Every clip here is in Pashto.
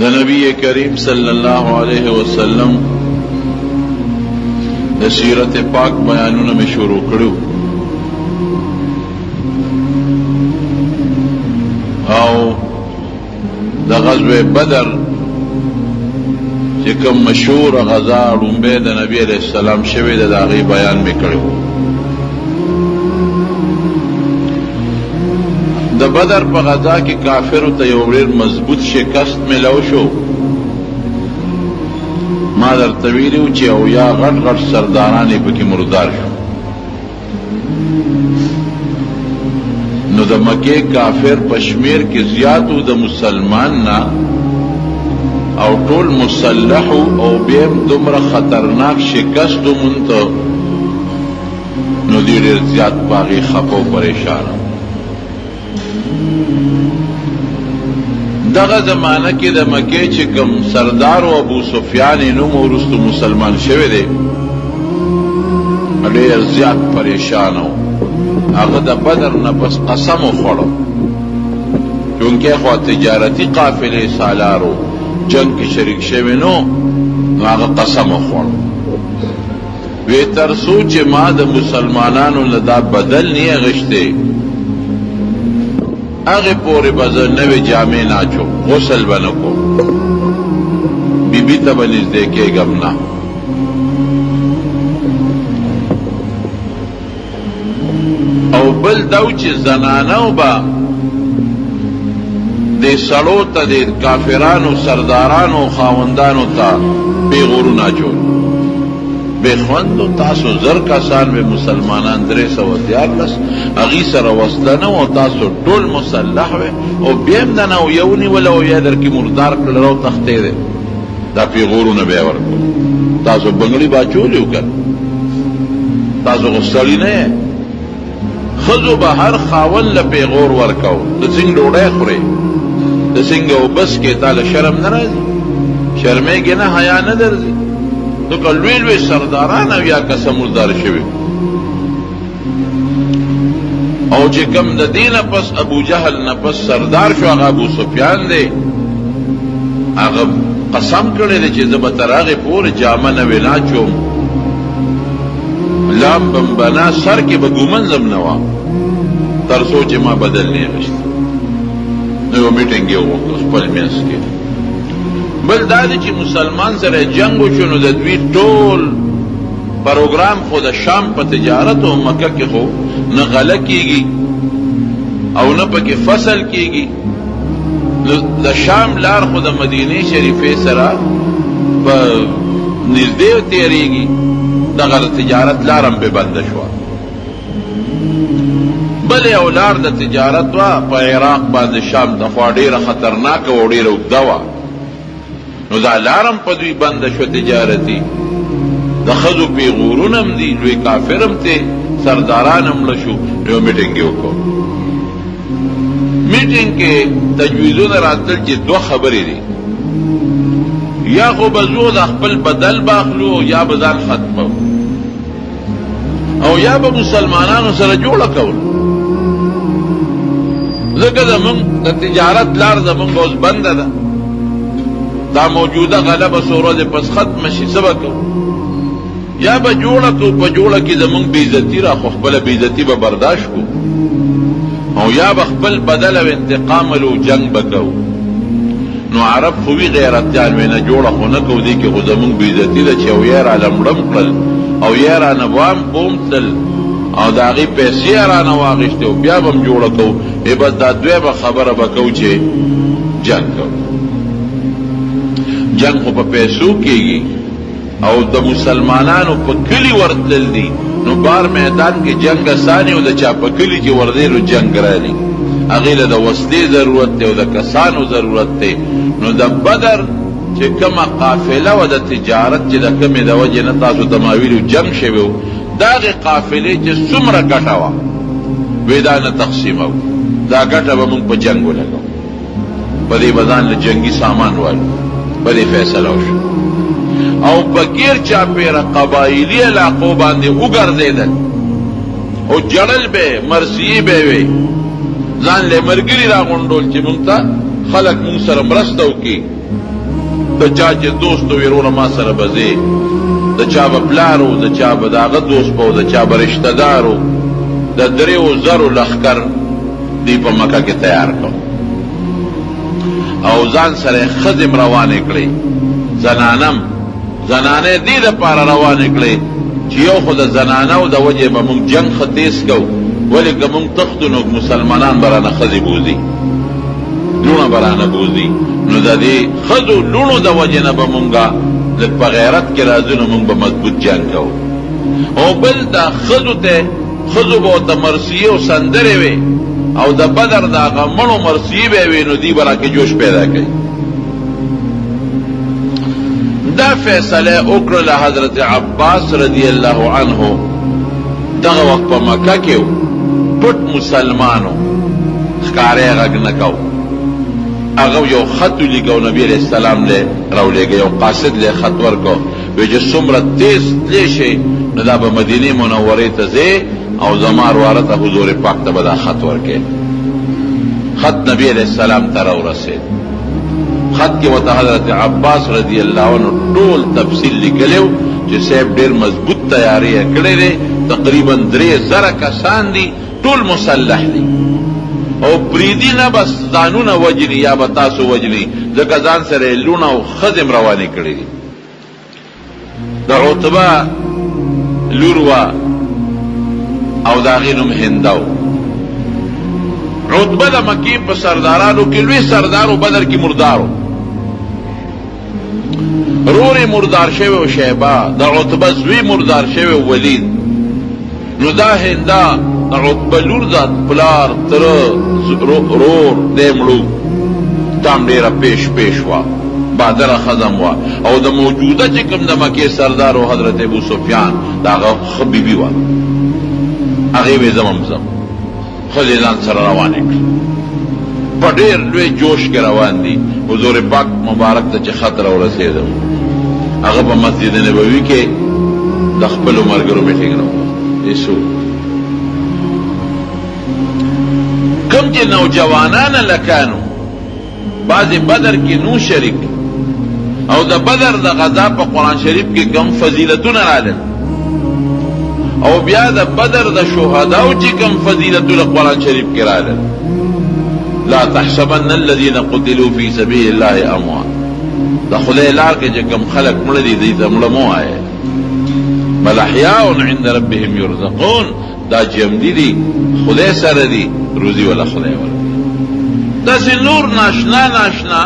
دا نبی کریم صلی اللہ علیہ وسلم دا سیرت پاک بیانون میں شروع کرو او دا غزوہ بدر چکم مشہور غزا رنبے دا نبی علیہ السلام شوی دا داغی بیان میں کرو. دا بدر پا غزا کی کافرو تا یو ډیر مضبوط شکست ملو شو. ما در طویلیو چی او یا غټ غټ سردارانی پکی مردار شو. نو دا مکی کافر پشمیر کی زیادو دا مسلمان نا او ټول مسلحو او بیم دمر خطرناک شکستو منتو نو دی ډیر زیاد باغی خپو پریشانو. دغه زمانہ کې د مکې چې کوم سردار او ابو سفیان نوم ورستو مسلمان شوی دی ډېر زیات پریشان و. هغه د بدر نه پس قسم وخوړو چونکې خو تجارتي قافلې سالارو جنگ کې شریک شوی نو هغه قسم وخوړو وی تر څو چې ما د مسلمانانو له دا بدل نه غشته آگے پورے بازار نوے جامع ناچو غسل بنکو بی بی تب نزدے کے گمنا او بل دو چی زنانو با دے سڑو تا دے کافرانو سردارانو خاوندانو تا بے غورو ناچو بے خوندو تاسو زر کسان بے مسلمانان 314 اغی سر وصلنو او تاسو ټول مسلح وے او بیم دنو یونی ولو یادر کی مردار کلرو تختے دے دا پی غورو نبی ورکو تاسو بنگلی باچو لیو کر تاسو غسلی نئے خزو با ہر خاون لپی غور ورکو دا سنگ ڈوڑے خورے دا سنگ او بس کے تال شرم نرازی شرمے گی نا حیا ندرزی تو کلویلوی سرداران او یا کسا مردار شوی او چې کم د دین پس ابو جہل نپس سردار شو آغا ابو سفیان دے آغا قسم کرده دے چې زبا تراغ پور جامع نوی ناچوم لام بمبنا سر کے بگومن زم نوا ترسو چې ما بدل نہیں غشت نو میٹنگی وقت اس پل مینس کے بل دادی چې مسلمان سره جنگ وشو نو د دوی ټول پروګرام خو د شام په تجارت او مکه کې خو نه غله کیږي او نه پکې فصل کیږي. د شام لار خو د مدینه شریفه سره په نږدې تیریږي دغه تجارت لارم به بند شو. بل یو لار د تجارت وا په عراق باندې شام د خوا ډیره خطرناک او ډیره اوږده وه نو دا لارم پا دوی بند شو تجارتی دا خضو پی غورونم دی لوی کافرم تے سردارانم لشو جو میٹنگیو کو میٹنگ کے تجویزون راتل چی دو خبری دی یا خو بزو دا خپل بدل باخلو یا بزان ختمو او یا با مسلمانانو سر جوڑا کول ذکر دا من دا تجارت لار دا من گوز بند دا دا موجودہ غلب سورج پس ختم شي سبکو یا با جوڑا کو پا جوڑا کی زمون بیزتی را خخبل بیزتی با برداشت کو او یا بخبل بدل و انتقام لو جنگ بکو. نو عرب خوی غیرت جانوینا جوڑا خونکو دی که خو زمون بیزتی دا چه او یرا لمرم قل او یرا نبوام بوم تل او داغی پیسی را نواغشتے و بیا بم جوڑا کو بس دا دوی با خبر بکو چه جنگ کو. جنگ خو په پیسو کېږي او د مسلمانانو په کلی ورتلل دي نو بار میدان کې جنگ اساني او د چا په کلی کې وردی نو جنگ راځي هغې له د وسلې ضرورت دی او د کسانو ضرورت دی. نو د بدر چې کومه قافله وه د تجارت چې د کمې د وجې نه تاسو ته ما ویلو جنگ شوی و د هغې قافلې چې څومره ګټه وه وی دا نه تقسیمو دا ګټه به مونږ په جنگ ولګو په دې به ځان له جنګي سامان والو بلی فیصلہ شو او بغیر چاپیره قبائلی علاقو باندې وګرځیدل او جړل به مرثیه به وي ځان له مرګري را غونډول چې مونږ ته خلک مونږ سره مرسته وکړي د چا چې دوست وي وروره ما سره به ځې، د چا به پلار و، د چا به د هغه دوست به و، د چا به رشته دار و. د 3,000 لښکر دی په مکه کې تیار کړ او ځان سره ښځې روانې کړې، زنانې دې دپاره روانې کړې چې یو خو د زنانو د وجې به موږ جنګ ښه تیز کوو، ولې که موږ تښتو نو مسلمانان به رانه ښځې بوځي، لوڼه به رانه بوځي، نو د دې ښځو لوڼو د وجې نه به مونږه لږ په غیرت کې راځو، نو مونږ به مضبوط جنګ کوو. او بل دا ښځو به ورته مرثیې او سندرې وې او د بدر د هغه مړو مرثیې به وې، نو دوی به راکې جوش پیدا کوي. دا فیصله وکړله حضرت عباس رضی الله عنه. دغه وخت په مکه کې پټ مسلمانو ښکاری غږ نه کو. هغه یو خط ولیکو، نبی علیہ السلام له راولېږه، یو قاصد له خط ورکو، وی چې څومره تیز تللی شي نو دا به مدینې منورې ته ځې او زما ورواره ته حضور پاک ته به دا خط ورکې. خط نبی علیہ السلام ته راورسېد. خط کې ورته حضرت عباس رضی الله عنه ټول تفصیل لیکلی و چې صاحب ډېر مضبوط تیاری یې کړی دی، تقریبا 3,000 کسان دي، ټول مسلح دي او پریدي نه بس ځانونه وجني یا به تاسو وجني، ځکه ځان سره یې لوڼه او ښځې روانې کړي دي. د عتبه لور وه او د هغې نوم هنده و. عتبه د مکې په سردارانو کې لوی سردار و، بدر کې مردار و. رور یې مردار شوی و شیبه، د عتبه زوی مردار شوی و ولید. نو دا هنده د عتبه لور ده، پلار تره رور دی مړو، تام ډېره پیش وه، بادره ښځه وه. او د موجوده چې کوم د مکې سردار و حضرت ابو سفیان، د هغه ښه بیبي وه، هغې وې زم ښځې ځان سره روانې کړې، په ډېر لوی جوش کې روان دي. حضور پاک مبارک ته چې خط راورسېده، هغه په مسجد نبوي کې د خپلو ملګرو میټینګ راوغوښت. کم چې نوجوانان لکانو بعضې بدر کې نو شریک او د بدر د غزا په قرآن شریف کې کم فضیلتونه رالل، او بیا د بدر د شهداو چې کم فضیلتونه قرآن شریف کې رالل. لا تحسبن الذين قتلوا في سبيل الله اموات. د خدای لار کې چې کم خلک مړه دي دوی ته مړه مه وایه، بل احیاء عند ربهم یرزقون. دا جمدی دي، خدای سره دي، روزي ولا خدای ولا. داسې نور ناشنا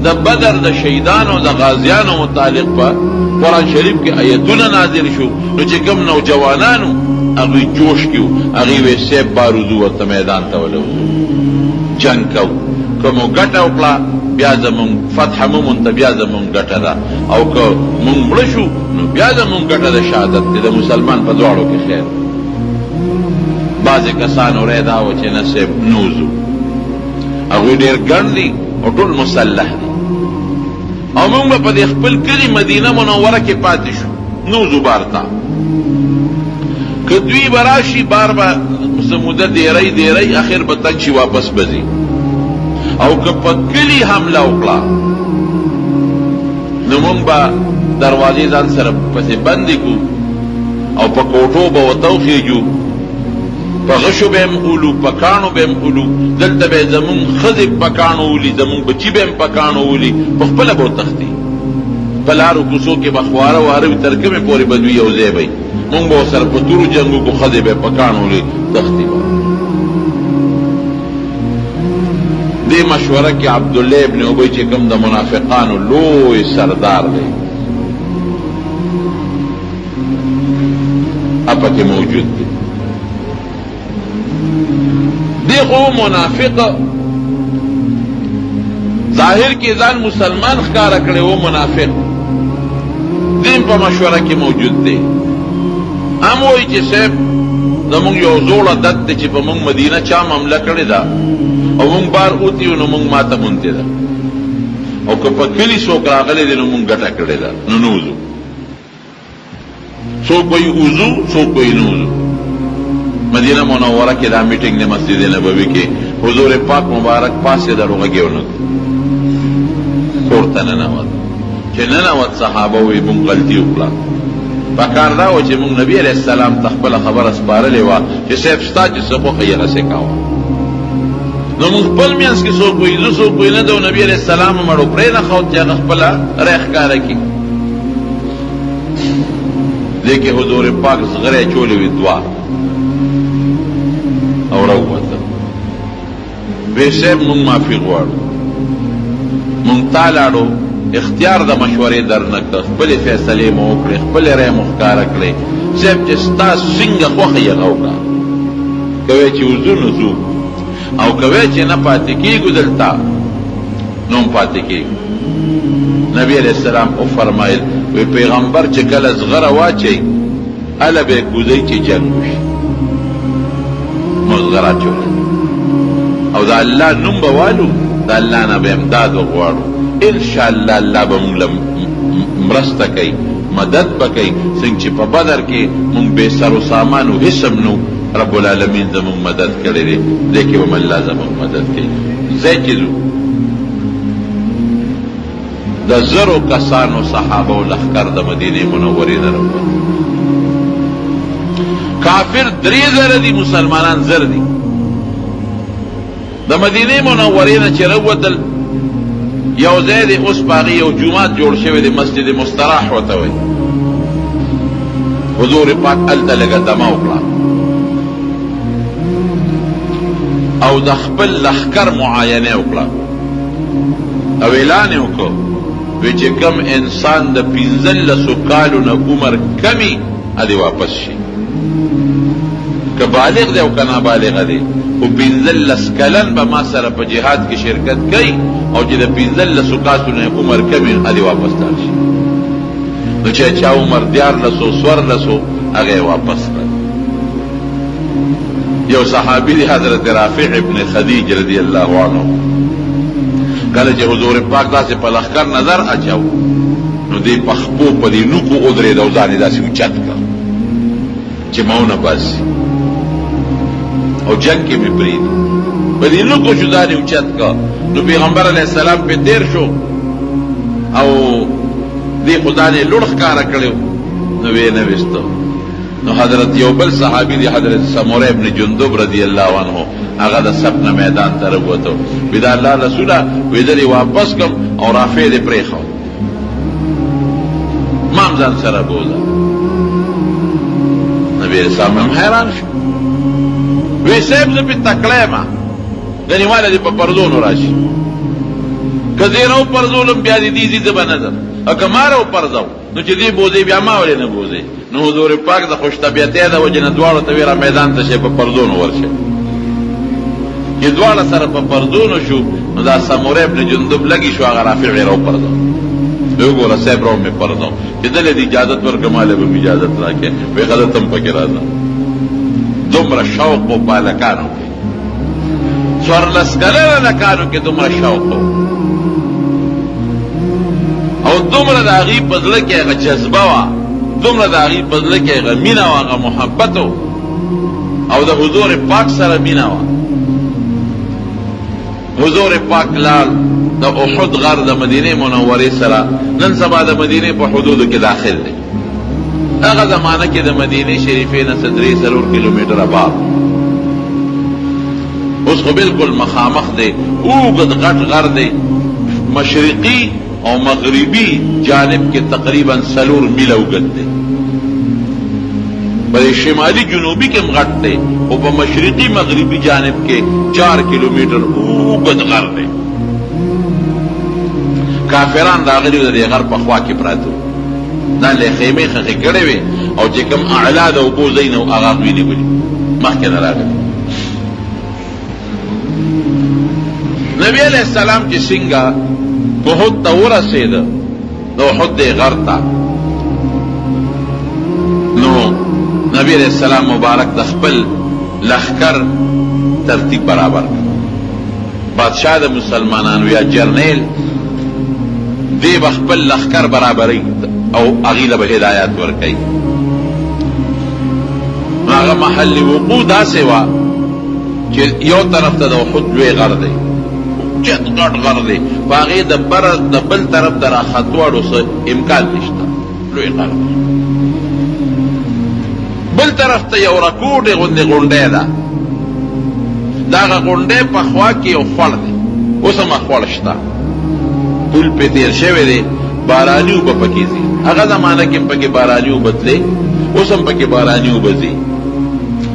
د بدر د شهیدانو د غازیانو متعلق په قرآن شریف کې آیتونه نازل شو، نو چې کوم نوجوانانو هغوی جوش کې وو، هغوی وې صاحب بارودو ورته میدان ته ولوځو، جنګ کوو، که مو ګټه وکړه بیا زمونږ فتح مومونته بیا زمونږ ګټه ده، او که مونږ مړه شو نو بیا زمونږ ګټه د شهادت دی، د مسلمان په دواړو کې خیر. بعضې کسانو رای دا و چې نه صاحب نوځو، هغوی ډېر ګڼ دي او ټول مسلح دي، او مونږ به په دې خپل کلي مدینه منوره کې پاتې شو، نوځو بار ته. که دوی به راشي بار به څه موده دیری اخر به تنګ شي واپس به ځي، او که په کلي حمله وکړه نو مونږ به دروازې ځان سره پسې بندې کړو او په کوټو به ورته وخېږو، په غشو به هم اولو، په کاڼو به هم اولو، دلته به زمونږ ښځې په کاڼو اولي، زمونږ بچي به هم په کاڼو اولي، په خپله به وتښتي. په لارو کوڅو کې به خواره واره وي، تر کومې پورې به دوی یو ځای وي، مونږ به ورسره په تورو جنګو کو، ښځې به په کاڼو اولي، تښتي به. دې مشوره کې عبدالله ابن ابی چې کوم د منافقانو لوی سردار دی اپا کې موجود دی. دی خو منافق ظاهر کې ځان مسلمان ښکاره کړی و، منافق دین په مشوره کې موجود دی. هم وایي چې صاحب زمونږ یو زوړ عادت دی چې په مونږ مدینه چا حمله کړې ده او مونږ بار اوتیو نو مونږ ماته مونتې ده، او که په کلي څوک راغلی دی نو مونږ ګټه کړې ده، نو نوځو. څوک وایي اوځو، څوک وایي نوځو. مدینه منوره کې دا میټینګ دی مسجد نبوي کې، حضور پاک مبارک پاسې د روغږی ونه کور ته ننوت چې ننوت صحابه وی مونږ غلطي وکړه پکار دا و چې مونږ نبی علیہ السلام ته خپله خبره سپارلې وه چې صاحب ستا چې څه خوښه یې هغسې کوه نو مونږ خپل منځ کې څوک وایي زه څوک وایي نه ده نبي علیہ السلام مړو پرېنښود چې هغه خپله ری ښکاره کړي دې کې حضور پاک زغرې چولې وي دوه او راووته وی صاحب مونږ معافي غواړو مونږ تا لاړو اختیار د مشورې در نه کړه خپلې فیصلې مو وکړې خپلې رای مو ښکاره کړې صاحب چې ستا څنګه خوښه یې هغه وکړه کوی چې وځو نو ځو او کوی چې نه پاتې کېږو دلته نو هم پاتې کېږو نبی علیہ السلام وفرمایل وی پیغمبر چې کله زغره واچوي هله به یې کوزئ چې جنګ وشي نو زغره اچولی او د الله نوم به والو د الله نه به امداد وغواړو انشاءالله الله به مونږ له مرسته کوي مدد به کوي څنګه چې په بدر کې مونږ بې سر و سامان و هېڅ هم نو رب العالمین زمونږ مدد کړی دی دې کې به الله زمونږ مدد کوي ځای چې ځو د زرو کسانو صحابه و لښکر د مدینې منورې نه راووت کافر 3,000 دي مسلمانان زر دي د مدینې منورې نه چې راووتل یو ځای دی اوس په هغې یو جومات جوړ شوی دی مسجد مستراح ورته وایي حضور پاک هلته لږه دمه وکړه او د خپل لښکر معاینه وکړه او اعلان یې وکړ وی چې کم انسان د 15 کالو نه عمر کمی ادې واپس شي که بالغ دی او که نابالغه دی خو 15 کلن به ما سره په جهاد کې شرکت کوي او چې د 15 کاسو نه عمر کمی ادې واپس لاړ شي نو چې چا عمر 14 هغه واپس کړ یو صحابي دی حضرت رافع ابن خدیج رضی الله عنه کله چې حضور پاک داسې په لښکر نظر اچاو نو دی په خپو په دې نوکو ودرېد او ځان یې داسې اوچت کړ چې ما ونه باسي او جنگ کې مې پرېږدي په دې نوکو شو ځان یې اوچت کړ نو پیغمبر علیه السلام پې تېر شو او دې خو ځان یې لوړ ښکاره کړی نو ویې نه ویسته نو حضرت یو بل صحابي دی حضرت سموره ابن جندب رضی الله عنه هغه د سب نه میدان ته راووتو وی دا الله رسوله وی زه دې واپس کړم او رافع دې پرېښود ما هم ځان سره بوځه نبي اسلام هم حیران شو وی صاحب زه پې تکړه یم ګنې واله دې په پرزونو راشي که زه یې راوپرزولم بیا دې دې ځي زه به نه ځم او که ما راوپرزو نو چې دې بوځې بیا ما ولې نه بوځې نو حضور پاک د خوشطبیعتۍ د وجې نه دواړو ته ویره میدان ته شي په پرزونو ورشي چې دواړه سره په پرزونو شو نو دا سموره ابن جندب لګي شو هغه رافع یې راوپرزو وګوره صاحب راو مې پرزو چې دلې دې اجازت ورکړه ماله به مې اجازت راکړې وی ښه ته هم پکې راځه دومره شوق و په هلکانو کې 14 کلنه هلکانو کې دومره شوق و او دومره د هغې په زړه کې هغه جذبه وه دومره د هغې په زړه کې هغه مینه وه هغه محبت و او د حضور پاک سره مینه وه حضور پاک لاړ د احد غر د مدینې منورې سره نن سبا د مدینې په حدودو کې داخل دی هغه زمانه کې د مدینې شریفې نه 3 کیلومتره بعد اوس خو بالکل مخامخ دی اوږد غټ غر دی مشرقي او مغربي جانب کې تقریبا 4 میله اوږد دی په شمالي جنوبي کې هم غټ دی او په مشرقي مغربي جانب کې 4 کیلومتر اوږد غر دی کافران راغلي د دې غر په خوا کې پراته دا له خیمې خښې کړې وې او چې کوم اعلا د اوبو ځای نه و هغه دوی نیولي مخکې نه راغلي نبی علیہ السلام چې څنګه احد ته ورسېده د احد دې غر ته نو نبی علیہ السلام مبارک د خپل لښکر ترتیب برابر کړ بادشاہ د مسلمانانو یا جرنیل دی به خپل لښکر برابروي او هغې له به هدایات ورکوي هغه محل وقوع داسې وه چې یو طرف ته د احد لوی غر دی چت غټ غر دی په هغې د بل طرف ته راختواړو څه امکان نشته لوی غر بل طرف ته یو رکوډې غوندې غونډۍ ده د هغه غونډۍ په خوا کې یو خوړ دی اوس هم خوړ شته پل پې تېر شوی دی باراني اوبه پکې ځي هغه زمانه کې هم پکې باراني اوبه تلې اوس هم پکې باراني اوبه ځي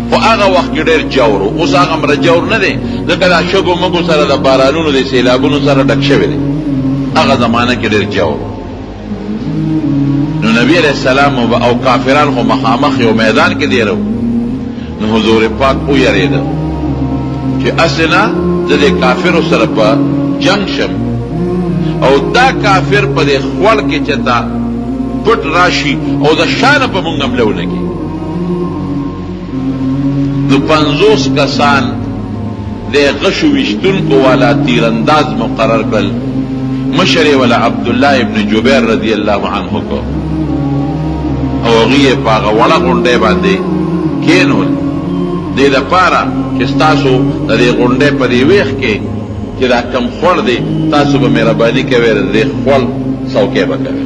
خو هغه وخت کې ډېر جور و اوس هغه مره جور نه دی ځکه دا شګو مګو سره د بارانونو د سیلابونو سره ډک شوی دی هغه زمانه کې ډېر جور نو نبی علیہ السلام او کافران خو مخامخ یو میدان کې دیرو نو حضور پاک ویریده چې اسنه زه د کافرو سره په جنگ شم او دا کافر په دې خوړ کې چې تا پټ راشي او د شانه په مونږ حمله ولګي نو 50 کسان د غشو ویشتونکو والا تیرانداز مقرر کړل مشر یې والا عبدالله ابن جبیر رضی الله عنه کو او هغې یې په هغه وړه غونډۍ باندې کېنول دې دپاره چې ستاسو د دې غونډۍ په دې ویښ کې چې دا کم خوړ دی تاسو به مهرباني کوئ د دې خوړ څوکۍ به کوئ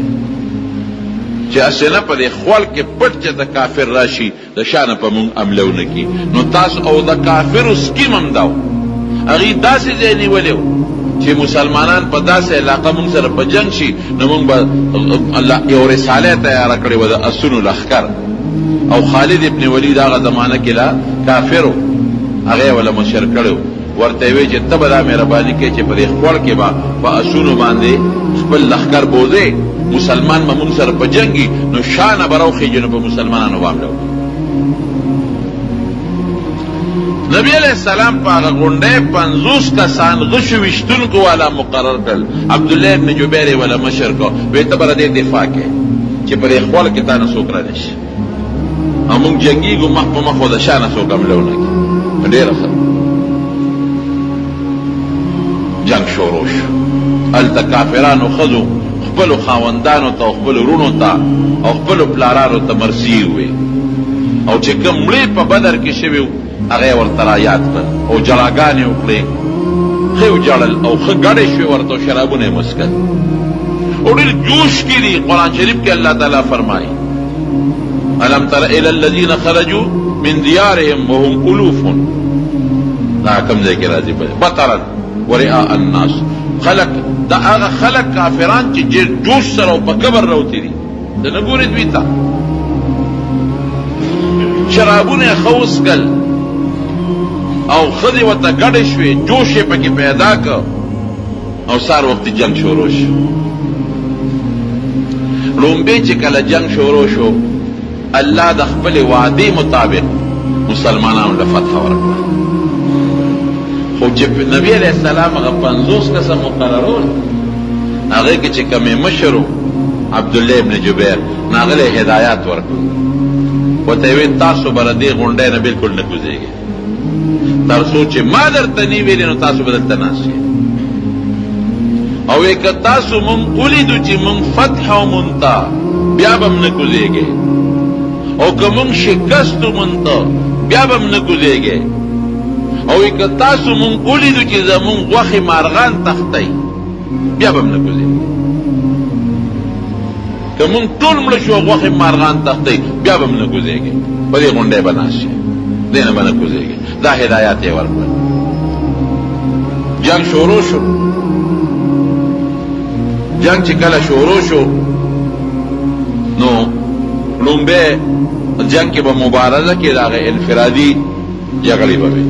چې اسنه په دې خوړ کې پټ چې د کافر راشي د شانه په مونږ حمله ونه کړي نو تاسو او د کافرو سکیم هم دا و هغې داسې ځای نیولی و چې مسلمانان په داسې علاقه مونږ سره په جنگ شي نو مونږ به یو رساله تیاره کړې وه د اسونو لښکر او خالد ابن ولید هغه زمانه کې لا کافرو هغې وله مشر کړی و ورته یې وایي چې ته به دا مهرباني کوې چې په دې خوړ کې به په اسونو باندې خپل لښکر بوځې مسلمان به مونږ سره په جنګي نو شانه به راوخېږي نو په مسلمانانو به حمله وکړي نبی علیہ السلام په هغه غونډۍ 50 کسان غشو ویشتونکو والا مقرر کړل عبدالله ابن جبیر یې والا مشر کو وایي ته به د دې دفاع کوې چې په دې خوړ کې تا نه څوک رانشي او مونږ جنګېږو مخ په مخ و د شانه څوک حمله ونه کړي ډېره ښه جنگ شروع شو هلته کافرانو ښځو خپلو خاوندانو ته او خپلو وروڼو ته او خپلو پلارانو ته مرسي ووې او چې کوم مړې په بدر کې شوي و هغه ورته را یاد کړل او جړاګانې وکړې ښه وجړل او ښه ګډې شوې ورته او شرابونه یې مسکل او ډېر جوش کې دي قرآن شریف کې الله تعالی فرمایي الم تر الی الذین خرجوا من دیارهم وهم الوف دا کوم ځای کې راځي بطرا ورئاء الناس خلق دا هغه خلق کافران چې جوش سره او په کبر راوتي دي د نه ګورې دوی ته شرابونه یې ښه وڅښل او ښځې ورته ګډې شوې جوش یې پکې پیدا که او سهار وختي جنگ شروع شو لومبې چې کله جنگ شروع شو الله د خپلې وعدې مطابق مسلمانانو له فتح ورکړه خو چې نبی علیہ السلام هغه 50 کسه مقررول هغې کې چې کومې مشر و عبدالله ابن جبیر نو هغه له هدایات ورکړو ورته یې ویل تاسو به د دې غونډۍ نه بلکل نه کوزېږئ تر څو چې ما درته نه ویلې نو تاسو به دلته ناست یې او یې که تاسو مونږ ولیدو چې مونږ فتح ومونږ ته بیا به هم نه کوزېږئ او که مونږ شکستو مونږ ته بیا به هم نه کوزېږئ او که تاسو مونږ ولیدو چې زمونږ غوښې مارغان تښتئ بیا به هم نه کوزېږئ که مونږ ټول مړه شو غوښې مارغان تښتئ بیا به هم نه کوزېږئ په دې غونډۍ به ناست شئ دې نه به نه کوزېږئ دا هدایات یې ورکړل جنگ شروع شو جنگ چې کله شروع شو نو لومبې جنگ کې به مبارزه کې د هغې انفرادي جګړې به وي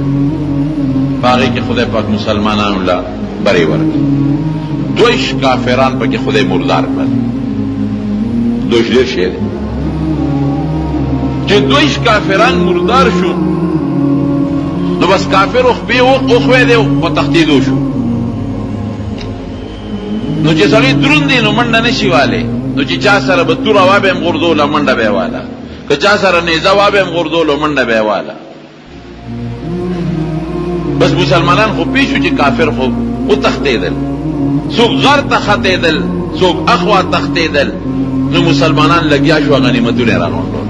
په هغې کې خدای پاک مسلمانانو له برې ورکړي 2 کافران پکې خدای مردار کړل 2 ډېر شی دی چې 2 کافران مردار شو نو بس کافر خپې وخوېدی په تښتېدو شو نو چې سړی دروند دی نو منډه نشي والی نو چې چا سره به توره وا به یې هم غورځوله منډه به یې واله که چا سره نیزه وا به یې هم غورځولو منډه به یې واله بس مسلمانان خو پوه شو چې کافر خو وتښتېدل څوک غر ته ختېدل څوک اخوا تښتېدل نو مسلمانان لګیا شو غنیمتونه یې راغونډول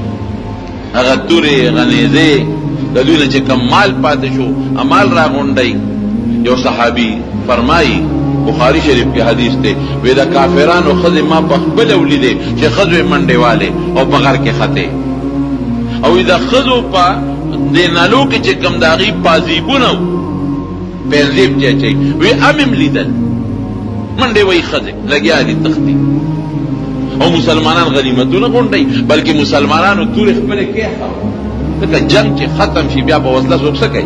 هغه تورې هغه نیزې د دوی نه چې کوم مال پاتې شو امال راغونډئ یو صحابی فرمائی بخاری شریف کی حدیث تے وی دا کافرانو خد ما پخبل اولیدے چه خدو منڈے والے او بغر کے خطے او دا خدو پا دینالو کی چه کم داغی پازیبونو پینزیب چه چه وی امم لیدل منڈے وی خدے لگیا دی تختی او مسلمانان غنیمتو نگونڈی بلکہ مسلمانانو تور اخبر کیا خواہ تکا جنگ چه ختم شی بیا پا وصلہ سوک سکے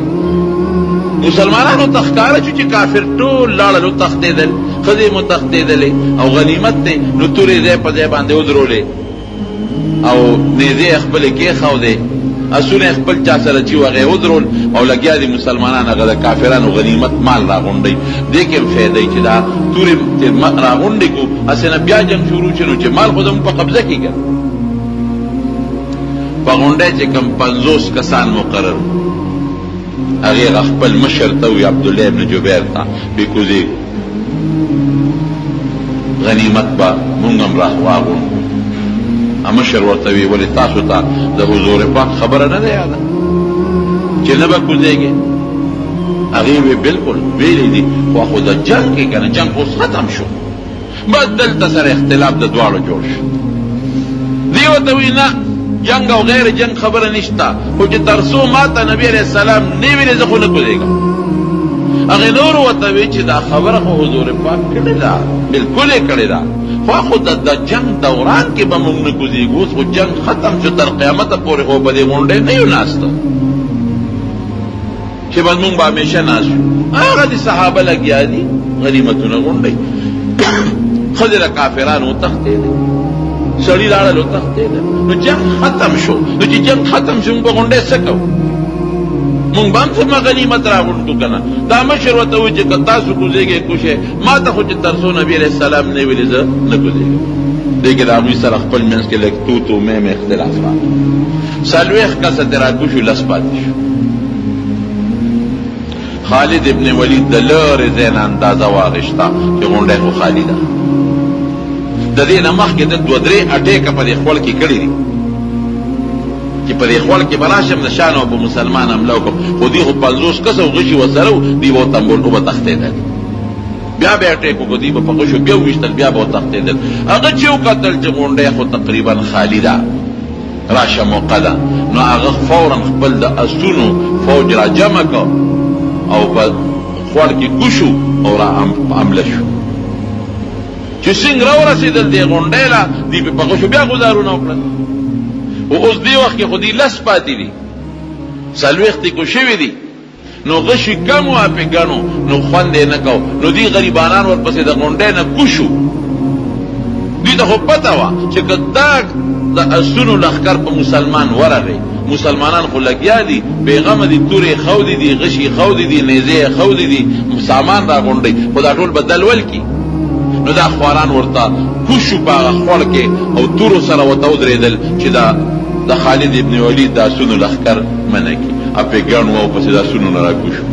مسلمانانو تخکارا چو چی کافر طول لارلو تختی دل خدیمو تختی دلے او غنیمت تے نو توری دے پا دے باندے ادرو لے او نیزے اخبر کی خواہ دے اسون اخبر چا سر چی وغی ادرول او لگیا دی مسلمانان اگر کافرانو غنیمت مال را غنڈی دیکھم فیدی چی دا توری را غنڈی کو اسینا بیا جنگ شروع چنو چی مال خودم پا قبضہ کی گر پا غنڈی چی کم 50 کسان مقرر اغیر اخبر مشر تاوی عبداللہ ابن جبیر تا بیکوزی غنیمت با منگم راہ واغن امشر ورتوی ولی تاسو تا دا حضور پاک خبر نہ دے آدھا چی نبا کدے گے اغیوی بالکل ویلی دی خواہ دا جنگ کی کنا جنگ خود ختم شو بس دلتا سر اختلاف دا دوارو جوڑ شو دیو توی نا جنگ او غیر جنگ خبر نشتا خو چی ترسو ماتا نبی علیہ السلام نیوی نزخو نکدے گا اغی نور وطوی چی دا خبر خو حضور پاک کڑی دا بالکل کڑی دا خواہ خود دا جنگ دوران کی بمونگ نکوزی گوز خو جنگ ختم شو تر قیامت پوری خو بدے مونڈے نیو ناستا چی بس مونگ با ہمیشہ ناس شو آغا دی صحابہ لگیا دی غنیمتو نگونڈے خضر کافرانو تختے دی سڑی لارلو تختے دی نو جنگ ختم شو نو چی جنگ ختم شو مونگ با گونڈے سکو مونگ بام سما غنیمت را گونڈو کنا دا مشر و توی چی کتاسو کزے گے کشے ما تا خود چی ترسو نبی علیہ السلام نیویلی زر نکزے گے دیکھ دا اگوی سر اخپل منس کے لگ تو میں اختلاف را سالویخ کسا تیرا کشو لس پاتی شو خالد ابن ولید دلار زین اندازہ واغشتا کہ گونڈے خو خالدہ دا دین مخ کے دو درے اٹے کا پر اخوال کی کڑی دی کہ پر اخوال کی براشم نشانو پا مسلمان عملو کم خودی خود 50 کسو غشی و سرو دی با تنبول او با تختے دل بیا بیٹے کو دی با پاکشو بیا ویشتل بیا با تختے دل اگر چیو قتل چی گونڈے خود تقریبا خالدہ راشا موقع نو اگر فورا خبل دا اسونو فوج را جمع کا او پا خوار کی کشو او را عملشو چو سنگ رو رسیدل دی غنڈیلا دی پی پاکشو بیا گزارو نوکلن و اس دی وقت کی خودی لس پاتی دی سلویختی کو شوی دی نو غشی کمو اپی گنو نو خوندے نکو نو دی غریبانان ورپسی دا غنڈے نا کشو دی تا خوب پتا وا چکا دا اسونو لخکر پا مسلمان ورغی مسلمانان خو لگیا دی پیغام دی توری خودی دی غشی خودی دی نیزے خودی دی سامان را گونڈی خدا ټول بدل ول کی نو دا خواران ورتا کوشو پاغه خور کې او تورو سره وتو درېدل چې دا خالد ابن ولید دا سونو لخر منکی اپی ګانو او پس دا سونو نه را کوشو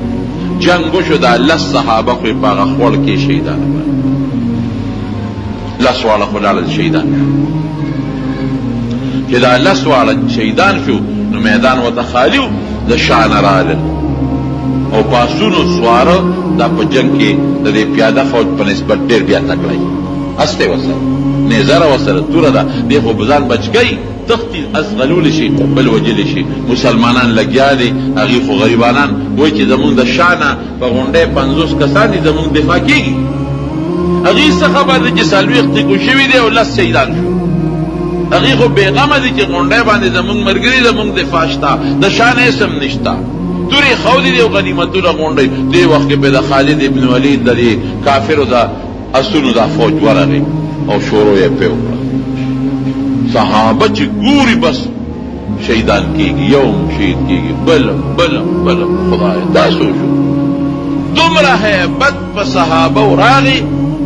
جنگو شو دا لس صحابه خو پاغه خور کې شهیدان لس والا خلال شهیدان چې دا لس والا شهیدان شو نو میدان و تخالیو دا شان رالل او پاسونو سوارو دا پا جنگ کی دا دی پیاده فوج پا نسبت دیر بیا تکلائی استے وسر نیزار وسر تورا دا دی خو بزان بچ گئی تختی از غلول شی بل وجل شی مسلمانان لگیا دی اغی خو غریبانان وی چی زمون دا شانا پا غنڈے 50 کسان دی زمون دفاع کی گی اغی سخبر دی چی سالوی اختی کو شوی دی او لس شیدان شو اغی خو بیغم دی چی غنڈے باندی زمون مرگری زمون دفاع شتا دا شان اسم نشتا توری خودی دی و غنیمتو را غنڈی دی وقت پی دا خالد ابن ولید دا دی کافر دا اسونو دا فوج ورغی او شورو یہ پیو صحابہ چی گوری بس شہیدان کی گی یوم شہید کی گی بلم خدای دا سوچو دمرا ہے بد پا صحابہ و راغی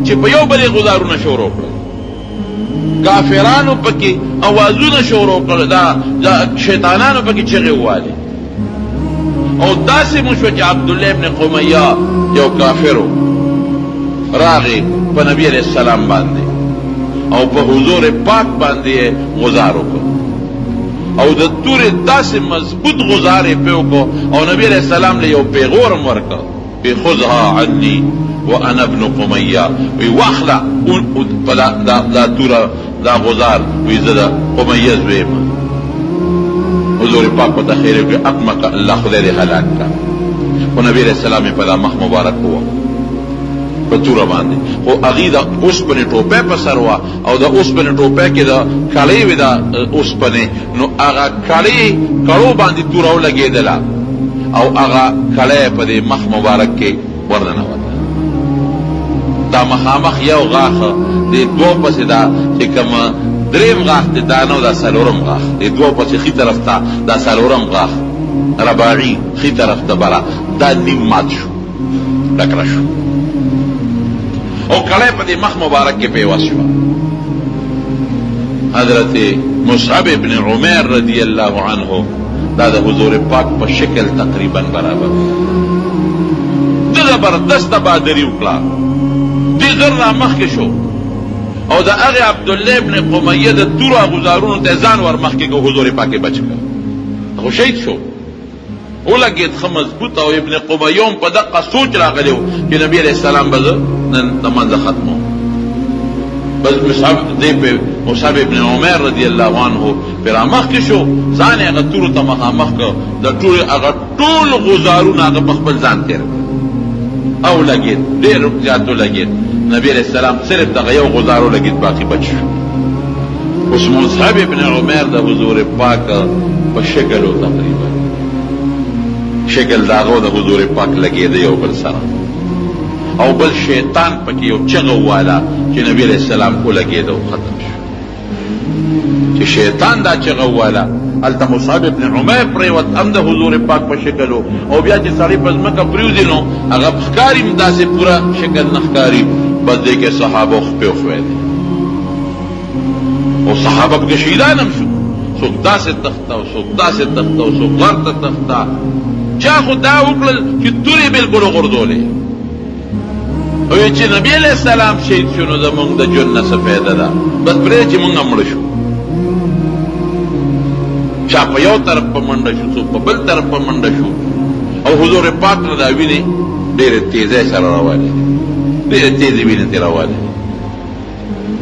چی پیو بلی گزارو نشورو کرد کافرانو پکی آوازو نشورو کرد دا شیطانانو پکی چغی والی او داسی مشو چی عبداللہ ابن قمیہ یو کافرو راغی پا نبی علیہ السلام باندے او پا حضور پاک باندے غزارو کو او دا تور داسی مضبوط غزارے پیو کو او نبی علیہ السلام لے یو پیغورم ورکا وی خذها عنی وانا ابن قمیہ وی واخلا دا تورا دا غزار وی زدا قمیہ زویما حضور پاک و تخیر وی اقمک اللہ خدای دے حلاک کا و نبی علیہ السلام پدا مخ مبارک ہوا پتورا باندې او اغي دا اوسپنې ټوپه په سر وا او دا اوسپنې ټوپه کې دا کړي ودا اوسپنې نو هغه کړي کړو باندې تورو لګېدلا او هغه کړي په دې مخ مبارک کې ورننه وته دا مخامخ یو غاخ دې دوه پسې دا چې کوم دریم غاخ دې دانو دا سلورم غاخ دې دوه پسې خي طرف ته دا سلورم غاخ رباعي خي طرف ته برا دا نیم مات شو ډکړه شو او کړه په دې مخ مبارک کې پیوس شو حضرت مصعب ابن عمر رضی الله عنه دا د حضور پاک په شکل تقریبا برابر د زبردست بادری وکړه دې غره مخ کې شو او دا هغه عبد الله ابن قمیه د تورا غزارونو ته ځان ور مخ کې حضور پاک بچ کړ خو شهید شو ولګید خمزبوط او ابن قمیوم په دقه سوچ راغلیو چې نبی علیہ السلام به نن نماز ختمو بس مصعب ابن عمر رضی الله عنه پر مخ کې شو ځان هغه تور ته مخ کو د ټول غزارونه هغه په خپل ځان تیر او لګید ډیر زیاتو لګید نبی علیہ السلام صرف دغه یو غزارو لګید باقی بچ شو اوس مصعب ابن عمر د حضور پاک په شکل او تقریبا شکل داغو د حضور پاک لګید یو بل سره او بل شیطان پکې یو چغه والا چې نبی علیہ السلام کو لګید او ختم شو چې شیطان دا چغه والا الته مصعب ابن عمر پریوت ام د حضور پاک په شکل او بیا چې سړی په ځمکه پریوزي نو هغه ښکاری مداسه پورا شکل نخکاری بس دې کې صحابه خپل خو او صحابه کې شهیدانم شو څوک داسه تخته او څوک داسه تخته او څوک ورته تخته چا خدا وکړل چې توري بالکل غردولې او چې نبی علیہ السلام شهید شنو زمونږ د جنت څخه پیدا ده بس پرې چې مونږ مړ شو چا په یو طرف په منډه شو څوک په بل طرف په منډه شو او حضور پاک نه دا ویني ډېرې تیزه سره روانې ډېرې تیزې ویني ترې روانې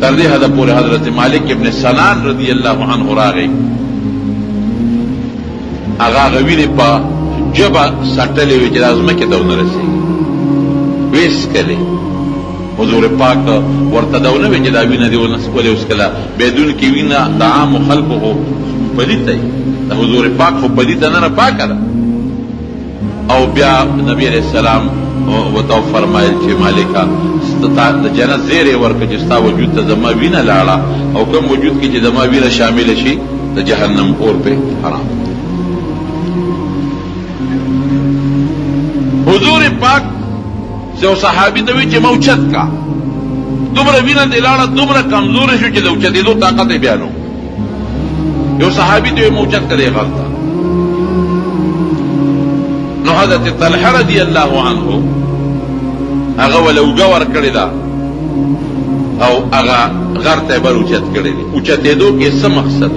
تر دې حده پورې حضرت مالک ابن سنان رضی الله عنه راغی هغه ویني په جبا سټلې وی چې لازمه کې دونه رسېږي ویس کلی حضور پاک ورته دونه وی چې دا وینه دی ونس کولې اوس کله بدون کې وینه د عام خلقو پلیته د حضور پاک خو پلیته نه پاکه ده او بیا نبی علیہ السلام وتو فرمایل چې مالکا د جنت زیره ورکه چې ستا وجود ته زما وینه لاړه او کوم وجود کې چې زما وینه شامل شي د جهنم اور په حرام حضور پاک سے صحابی ته وی چې موچت کا دومره وینه دی لاړه دومره کمزور شو چې د اوچتېدو طاقت یې بیانو یو صحابی ته موچت کړي غلطه نو حضرت طلحه رضی الله عنه هغه ولوګه ور کړی دا او هغه غر ته بر اوچت کړی دی اوچتېدو کې څه مقصد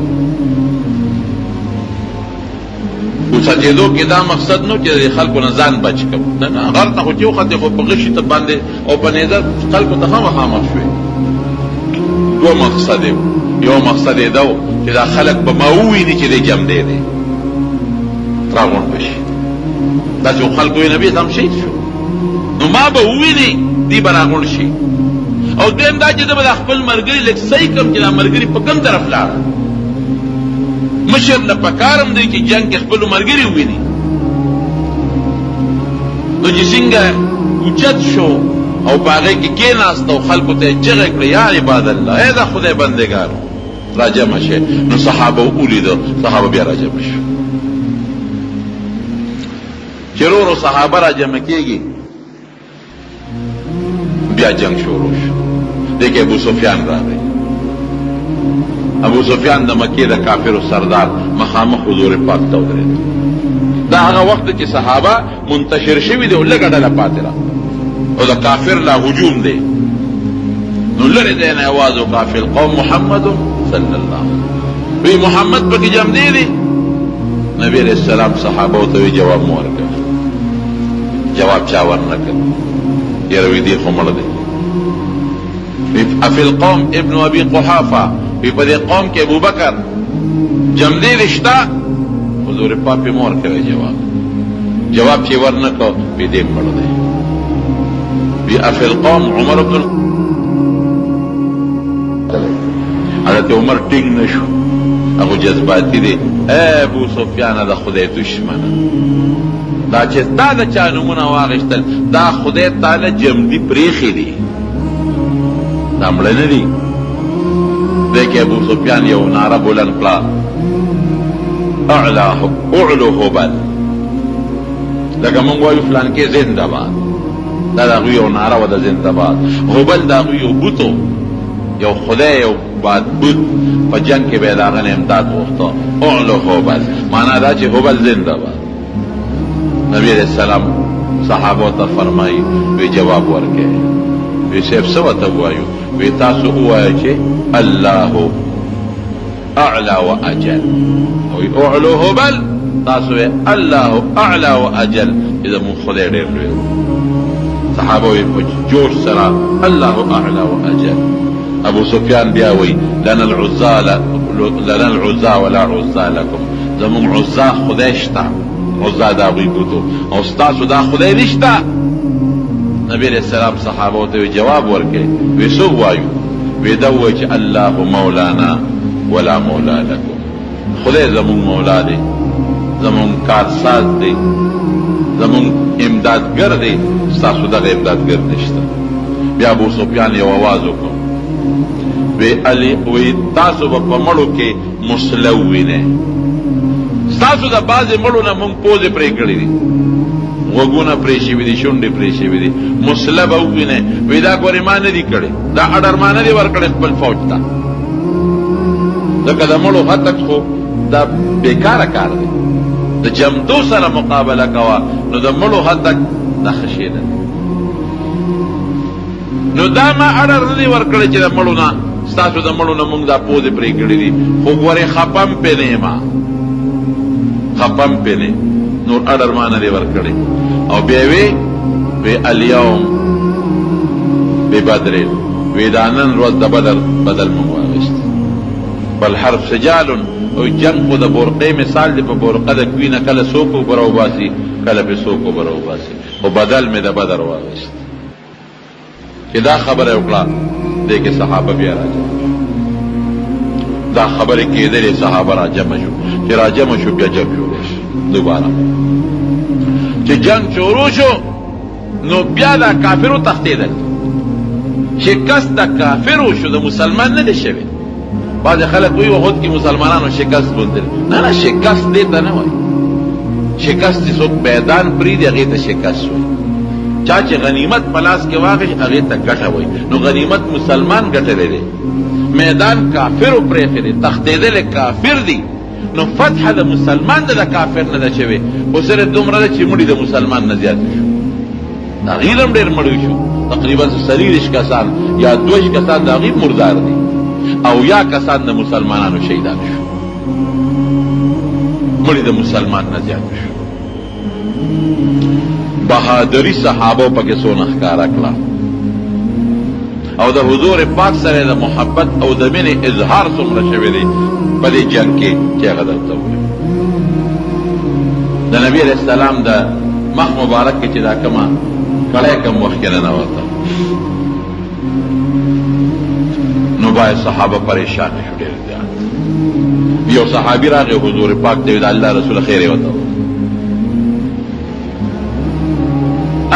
اوچتېدو کې دا مقصد نو چې خلکو نه ځان بچ کړو نه غر ته خو چې وخت خو په غشي ته باندې او په نظر خلکو ته خامخ شوي دوه مقصد یو مقصد یې دا چې دا خلک به ما وویني چې دی جم دی راغونډ بشي دا چې خلکو یې نبي هم شهید شو نو ما به وویني دی به راغونډ شي او دویم دا چې زه به د خپل ملګري لږ صحیح کړم چې دا ملګري په کوم طرف لاړه مشر له پکارم دی چې جنگ کې خپل ملګري وویني نو چې څنګه اوچت شو او په هغې کې کېناست او خلکو ته یې چغې کړې یا عباد الله ای د خدای بندګانو راجمع شئ نو صحابه ولیده صحابه بیا راجمع شو چې ورو صحابه راجمع کېږي بیا جنگ شروع شو دیکھ ابو سفیان راغی ابو سفیان د مکې د کافرو سردار مخامخ حضور پاک ته ودرېد دا هغه وخت چې صحابه منتشر شوي دي او لږه ډله پاتې ده او د کافر لا هجوم دی نو لرې دی نه اواز وکړه فی القوم محمد صلی الله وی محمد پکې جمع دی نبی علیہ السلام صحابه ته جواب مو ورکړ جواب چا ورنکړ یره وی دی خو مړ دی. افی القوم ابن ابي قحافه وی په دې قوم کې ابوبکر جمدی رشتہ حضور پاک په مور کوي جواب چې ورنکړ وی دې مړ دی. وی افی القوم عمر بن حضرت عمر ټینګ نشو هغه جذباتی دی. اے ابو سفیان د خدای دشمن دا چې تا د چا نومونه واغشتل دا خدای تعالی جمدی پریخي دي دا مړه نه دي. دیکھ ابو سفیان یو نعره بلند کړه اعلو هبل لکه مونږ وایو فلان کې زنده باد دا د هغوی یو نعره وه د زنده باد. هبل د هغوی یو بوت یو خدای یو باد بوت په جنگ کې به یې د هغه نه امداد غوښته اعلو هبل معنا دا چې هبل زنده باد. نبی علیہ السلام صحابو ته فرمایي وی جواب ورکړي وی صاحب څه ورته ووایو وی تاسو ووایئ چې الله اعلی و اجل وی اعلو هبل تاسو وی الله اعلی و اجل زموږ خدای ډېر لوی. صحابه وی په جوش سره الله اعلی و اجل. ابو سفیان بیا وی لنا العزا ولا عزا لكم زموږ عزا خدای شته عزا دا غوی بوتو او ستاسو دا خدای نشته. نبی علیہ السلام صحابه ته جواب ورکړي وی څه وایو وی دا وایي چې الله مولانا ولا مولا لكم خدای زمون مولا دی زمون کارساز دی زمون امدادګر دی ستاسو دغه امدادګر نشته. بیا ابو سفیان یو آواز وکړ وی تاسو په مړو کې مسلوینه ستاسو د بعضې مړو نه مونږ پوزې پرې کړي دي غوږونه پرې شوي دي شونډې پرې شوي دي مسله به ووینئ وی دا ګورې ما نه دي کړې دا اډر ما نه دي ورکړی خپل فوج ته ځکه د مړو هتک خو دا بېکاره کار دی د جمدو سره مقابله کوه نو د مړو هتک دا ښه شی ده. نو دا ما اډر نه دي ورکړی چې د مړو نه ستاسو د مړو نه مونږ دا پوزې پرې کړي دي خو ګورې خپم پې نه یم خپم پې نه نور اډر ما نه دی ورکړی. او بیا وی الیوم ببدر وی دا نن ورځ د بدر بدل مونږ واغېست. بل حرب سجال او جنگ خو د بورقې مثال دی په بورقه د کوي نه کله څوک اوبه راوباسي کله پې څوک اوبه راوباسي خو بدل مې د بدر واغېست. چې دا خبره یې وکړه دی کې صحابه بیا راجمع دا خبرې کېدلې صحابه راجمع شو چې راجمع شو بیا جنګ شروع شو دوباره. چې جنگ شروع شو نو بیا دا کافرو تښتېدل شکست د کافرو شو د مسلمان نه دی شوی. بعضې خلک وایي وخود کې مسلمانانو شکست موندل نه شکست دې ته نه وایي شکست چې څوک میدان پرېږدي هغې ته شکست وایي. چا چې غنیمت په لاس کې واخلي هغې ته ګټه وایي نو غنیمت مسلمان ګټلی دی میدان کافرو پرېښی دی تښتېدلی کافر دی نو فتح د مسلمان د کافر نه ده شوې خو صرف دومره ده چې مړي د مسلمان نه زیات شو د هغې هم ډېر مړی شو تقریبا 30 کسان یا 2 کسان د هغې مردار دي او یا کسان د مسلمانانو شهیدان شو مړي د مسلمان نه زیات شو. بهادری صحابو پکې څونه ښکاره کړه او د حضور پاک سره د محبت او د مینې اظهار څومره شوی دی په دې جنګ کې چې هغه درته ووایي. د نبي علیه السلام د مخ مبارک کې چې دا کومه کړی کم وخت کې ننوته نو باید صحابه پریشان شو ډېر زیات. یو صحابي راغی حضور پاک ته د الله رسول خیر یې ورته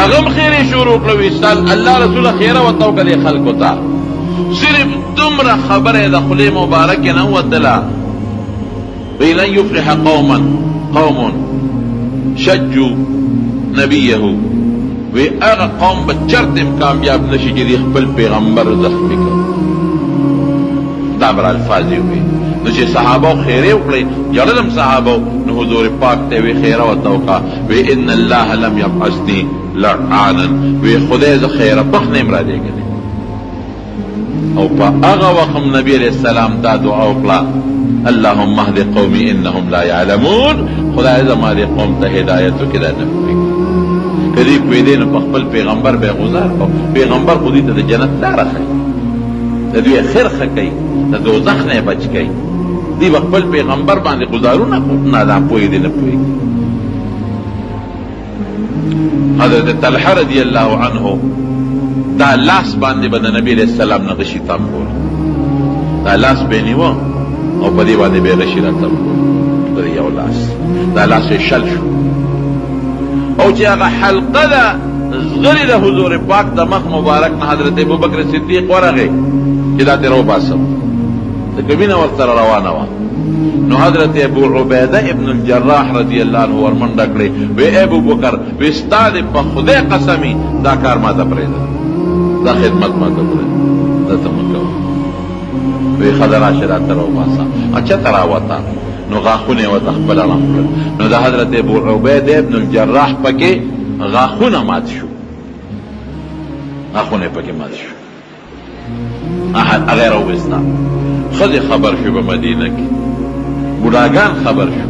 اغم خیری شروع کړو ویستل الله رسول خیره ورته وکړې خلکو ته صرف دومره خبره د خولې مبارکې نه وتله وی لن یفلح قوم شجوا نبیه وی هغه قوم به چرته کامیاب نشي چې خپل پیغمبر زخمي کړي. دا بر الفاظ وي نو چې صحابه خیره وکړي جړلم صحابه نو حضور پاک ته وی خیره ورته وکړه وی ان الله لم يبعثني لعانا وی خدای ز خیره بخنه مرا دیګل او په هغه وخت نبی علیہ السلام دا دعا وکړه اللهم اهد قومي انهم لا يعلمون خدای زما دې قوم ته هدایت وکړه نه کدی پوهېدی نو په خپل پیغمبر به یې غزار کو. پیغمبر خو دوی ته د جنت لاره ښیي، د دوی خیر ښه کوي، د دوزخ نه یې بچ کوي. دوی به خپل پیغمبر باندې ګزارونه نادان پوهېدي نه پوهېږي. حضرت طلحه رضی الله عنه دا لاس باندې به د نبی علیہ السلام نه غشي تم کول، دا لاس به یې نیوه او په دې باندې به یې غشي را تم کول، په دې یو لاس، دا لاس یې شل شو. او چې هغه حلقه ده زغرې د حضور پاک د مخ مبارک نه حضرت ابوبکر صدیق ورغی چې دا ترې وباسم، ځکه مینه ورسره روانه وه. نو حضرت ابو عبیده ابن الجراح رضی الله عنه ورمنډه کړې، وی ابوبکر وی ستا دې په خدای قسمي دا کار ما ته پرېږده، دا خدمت ما ته پرېږده، دا ته مه کوه. وی ښه ده راشه دا ته راوباسه. چېرته راوته؟ نو غاښونه یې ورته خپله راکړل. نو د حضرت ابو عبیده ابن الجراح پکې غاښونه مات شو، غاښونه یې پکې مات شو. هغه یې راوویسته. ښځې خبر شو په مدینه کې، بوډاګان خبر شو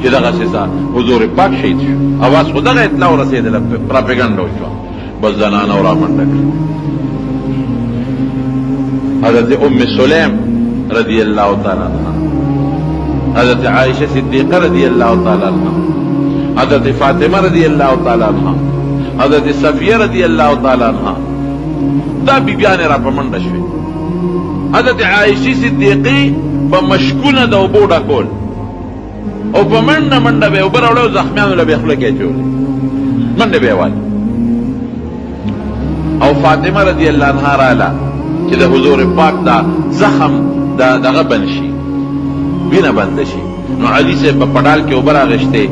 چې دغسې حضور پاک شهید شو. اواز خو دغه اطلاع ورسېدله، پراپیګنډه وشوه، بس زنانه ورامنډه کړه. حضرت ام سلیم رضی الله تعالی عنها، حضرت عائشہ صدیقہ رضی اللہ تعالی عنہ، حضرت فاطمہ رضی اللہ تعالی عنہ، حضرت صفیہ رضی اللہ تعالی عنہ، دا بیبیانې را په منډه شوې. حضرت عائشہ صدیقی په مشکونه د اوبو ډکول او په منډه منډه به اوبه راوړې او زخمیانو له به خوله کې اچولې، منډې به یې والې. او فاطمه رضی الله عنها راله چې د حضور پاک دا زخم دغه بند شي، وینه بنده شي. نو علي صاحب په پډال کې اوبه راغشتې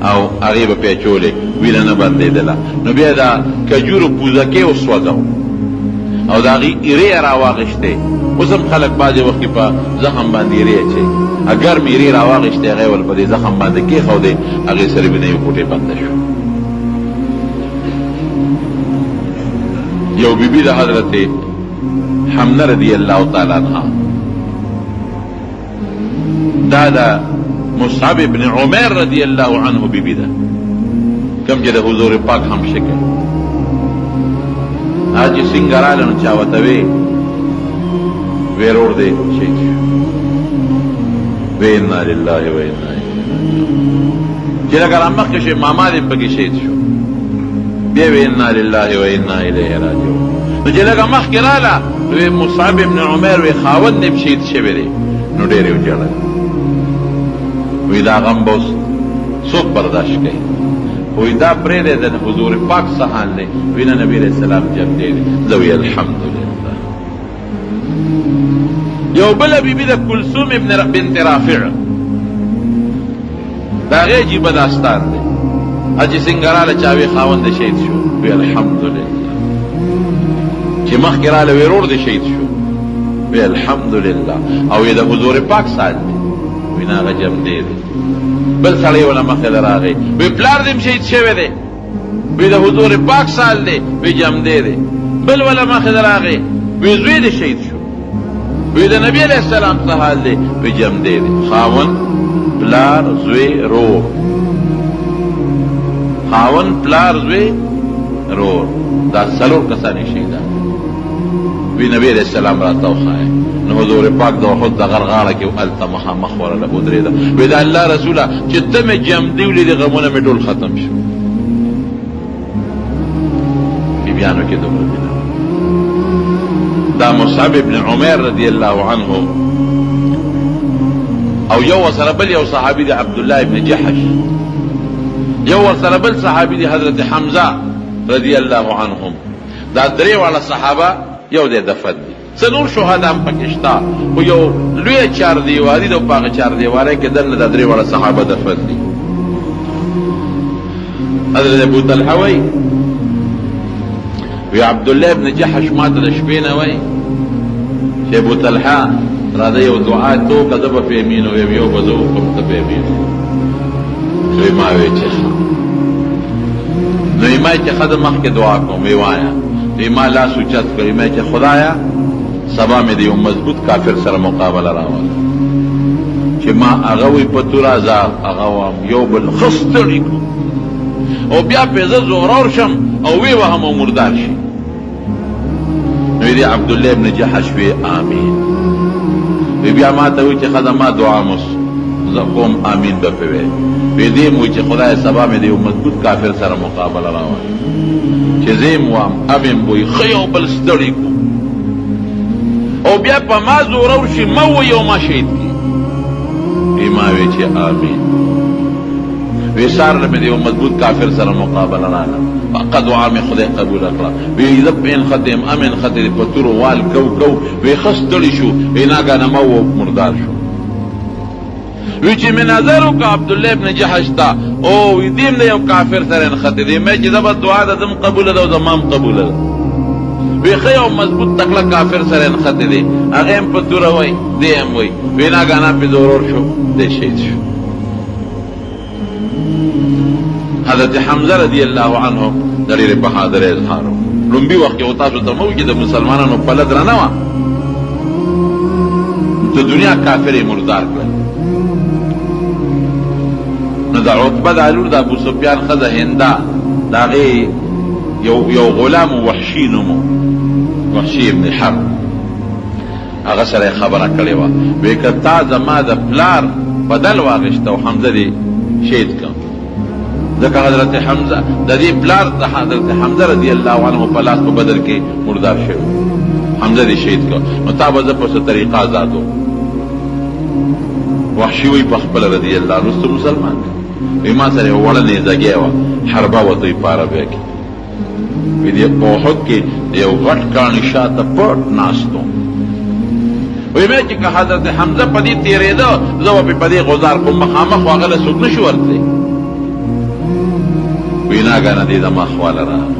او هغې به پې اچولې، وینه نه بندېدله. نو بیا د کجورو پوزکې وسوځو او د هغې ایرې یې راواغېشتې. اوس هم خلک بعضې وخت کې په زخم باندې ایرې اچوي، ګرم ایرې راواغېشتې، هغې ول په دې زخم باندې کېښودې، هغې سره وینه یو کوټې بنده شو. یو بیبي د حضرت حمنه رضی الله تعالی عنها، دا دا مصعب ابن عمر رضی اللہ عنہ بی بی دا کم چې د حضور پاک هم شکل آجی سنگرالنو چاوتوی ویرور دے شهید شو. وی انا للہ و انا الیہ چې لکه رامخکې شوی ماما دې پکې شهید شو، بیا وی انا للہ و انا الیہ راجعون. نو چې لکه مخکې راله وی مصعب ابن عمر وی خاوند دې شهید شوی دی، نو ډېر یې وجړل. وی دا غم به اوس څوک برداشت کوي؟ وی دا پرېږدی د حضور پاک څه حال دی؟ وی نه نبي علیه السلام جب دی. زه وی الحمدلله. یو بله بیبي د کلثوم بنت رافع، د هغې عجیبه داستان دی. حاجي سنګراله چا وی خاوند د شهید شو، وی الحمدلله. چې مخکې راله وی ورور د شهید شو، وی الحمدلله. او یې د حضور پاک سال دی، وی نه هغه جم دی. بل سړی ونه مخې له راغی، وی پلار دې شهید شوی دی، وی د حضور پاک سال دی، وی جم دی. بل وله مخې له راغی، وی زوی دې شهید شو، وی د نبی علیہ السلام څه حال دی؟ وی جم دی. خاوند پلار زوی رور، خاوند پلار زوی رور، دا څلور کسانې شهیدان. وی نبی علیہ السلام راته وښایه. نو حضور پاک د احد د غر غاړه کې هلته مخامخ ورله ودرېده. وی د الله رسوله چې ته مې جمدي ولیدې غمونه مې ټول ختم شو. بیبیانو کې دومره مینه. دا مصعب ابن عمر رضی الله عنه او یو ورسره بل یو صحابي دی عبدالله ابن جحش، یو ورسره بل صحابي دی حضرت حمزه رضی الله عنهم. دا درې واړه صحابه یو دی دفن دي. څه نور شهدا هم پکې شته، خو یو لویه چاردیواري ده، په هغه چاردیوارۍ کې دننه دا درې واړه صحابه دفن دي. حضرت ابو طلحه وایي وی عبدالله ابن جحش ما ته د شپې نه وایي چې ابو طلحه راځه یو دعا تو که زه به په یمین ویم، یو به زه وکړم ته په یمین. وی ما وی چې ښه. نو یې ما چې ښه زه مخکې دعا کوم، وی وایه. وی ما لاس اوچت کړ، وی ما چې خدایه سبا مې د یو مضبوط کافر سره مقابله راوله چې ما هغه وی په توره زه هغه وم، یو بل ښه ستړي کړو، او بیا پیزه زورور شم او وی وهم او مردار شي. نو دی عبدالله ابن جحش وی آمین. وی بیا ما ته وی چې خدا ما دعا مس زقوم آمین به پوي. وی دې مو چې خدای سبا مې دی مضبوط کافر سره مقابله راوړي چې زم وام امین وی خيو بل ستړي کو او بیا په ما زورور شي مو یو ما شهید کی. وی ما وی چې آمین. وی سار مې دی مضبوط کافر سره مقابله رااله فقط دعا مې خدای قبول کړه. وی ذب ان ختم امن ختم پتور وال کو وی خستړي شو وی ناګانه مو مردار شو. وی چې من نظر وکړه عبدالله ابن جحش ته او وی دیم دی یو کافر سره نښتې دی مې چې زه دعا د دم قبوله ده او زمام قبوله ده. وی ښه یو مضبوط تکړه کافر سره نښتې دی هغه هم په توره وی دی هم وی وی ناګانه پې ضرور شو دی شهید شو. حضرت حمزه رضی الله عنه د ډېرې بهادرۍ اظهار و. لومبي وخت کې و تاسو ته مو چې د مسلمانانو پله درنه وه د دنیا کافر یې مردار کړل. نو د عتبه د لور د ابو سفیان ښځه هنده د هغې یو غلام وحشي نوم وحشي ابن حرب هغه سره یې خبره کړې وه. وی که تا زما د پلار بدل واخېسته او حمزه دې شهید کړ ځکه حضرت حمزه د دې پلار د حضرت حمزه رضی الله عنه په لاس په بدر کې مردار شوی حمزه دې شهید کړ نو تا به زه په څه طریقه آزادو. وحشي وی په خپله رضی الله وروسته مسلمان وی ما سره یو وړه نیزګۍ وه حربه وه دوی په عربیه کې. وی دې په احد کې د یو غټ کاڼي شاته پټ ناست وم. وی مې چې که حضرت حمزه په دې تېرېده زه به په دې غزار کوم مخامخ و هغه له څوک نه شو ورتلی. وی ناګانه دې زما خواله راغله.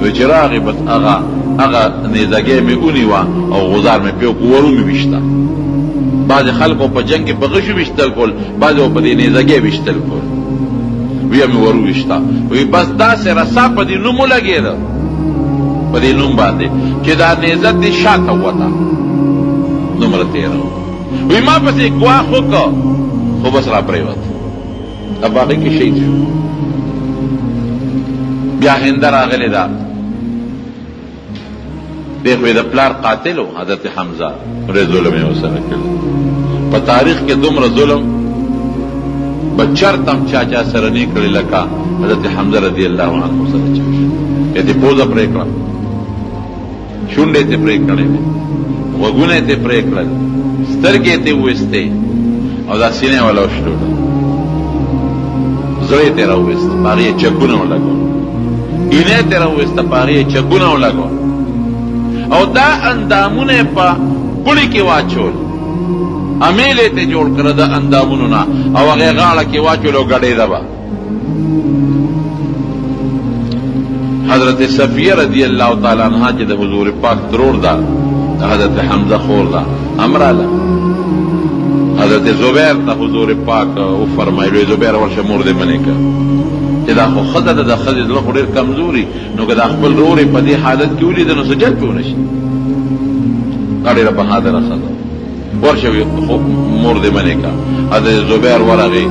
وی چې راغې بس هغه نیزګۍ مې ونیوه او غزار مې پې وکړو ورو مې ویشته. بعض خلکو په جنگ کې په غشو ویشتل کول بعض په دې نیزګۍ ویشتل کول. وی مې ورو ویشته. وی بس داسې رسا په دې نوم ولګېده په دې نوم باندې چې دا نیزه دې شاته وته دومره تېره وی ما پسې ګواښ وکړه خو بس را پرېوت په هغې کې شهید شو. بیا هنده راغلې ده دی خو د پلار قاتل و حضرت حمزه ډېر ظلم یې ورسره کړی. په تاریخ کې دومره ظلم به چرته هم چا سره نه کړی لکه حضرت حمزه رضی الله عنه سره چې یې دې پوزه پرې کړه شونډې یې پرې کړې وې غوږونه یې پرې کړل سترګې یې وویستې او دا سینې والا وشلوله زړه یې راوویست په هغې یې چکونه ولګول اینه یې راوویسته په هغې یې چکونه ولګول او دا اندامونه په پړي کې واچول امیل ته جوړ کړه د اندامونو نه او هغه غاړه کې واچول او غړېده به. حضرت صفیه رضی الله تعالی عنها چې د حضور پاک ترور ده حضرت حمزه خور ده امراله حضرت زبیر ته حضور پاک او فرمایلو زبیر ورشه مور دې منې کړه چې دا خو ښځه ده د ښځې زړه خو ډېر کمزوري نو که دا خپل رور یې په دې حالت کې ولیده نو سجل پې ونه شي. دا ډېره بهادره ښځه ورشه مور دې منې کړه. حضرت زبیر ورغی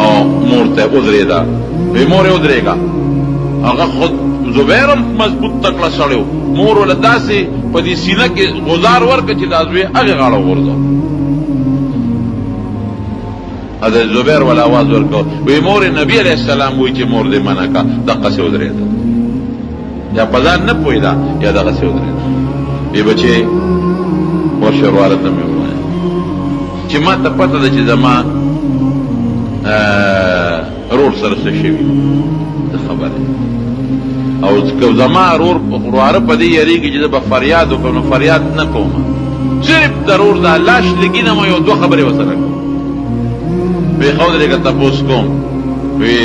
او مور ته ودرېده وی مور یې ودرېږه. هغه خود زبیر هم مضبوط تکړه سړی و مور وله داسې په دې سینه کې غزار ورکړه چې دا زوی هغې غاړه وغورځوه. حضرت زبیر والا آواز ورکو وی مور نبی علیہ السلام وی چې مور دې منع کا دقه سې ودرېده یا په ځان نه پوهېده یا دغه سې ودرېده. وی بچې ورشه ورواره ته مې ووایه چې ما ته پته ده چې زما رور سره څه شوي ته خبرې او که زما ورواره په دې یېرېږي چې زه به فریاد وکړم نو فریاد نه کوم صرف د رور دا لاش لګینم یو دوه خبرې ورسره کوم. وی خود لگا تپوس کوم وی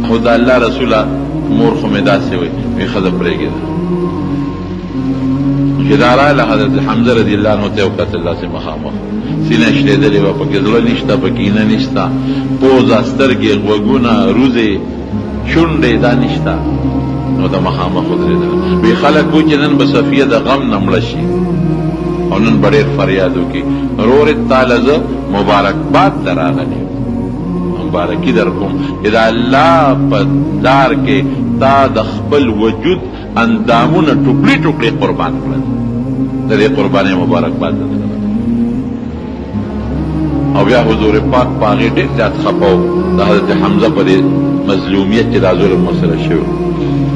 خدا اللہ رسولہ مور خو می داسې وی وی ښځه پرېږده چې دا راغله حضرت حمزه رضی الله عنه ته یې وکتل داسې مخامخ سینه شلېدلې وه پکې زړه نشته پکې اینه نشته پوزه سترګې غوږونه روزې شونډې دا نشته نو د مخامخ ودرېدله. وی خلک وایي چې نن به صفیه د غم نه مړه شي او نن به ډېر فریاد وکړي رورې تا له زه مبارکباد ته راغلی مبارکی در کوم چې د الله په دار کې تا د خپل وجود اندامونه ټوکړي ټوکړي قربان کړل د دې قربانۍ مبارکباد درته او بیا حضور پاک په هغې ډېر زیات خفه و د حضرت حمزه په دې مظلومیت چې دا ظلم ورسره شوی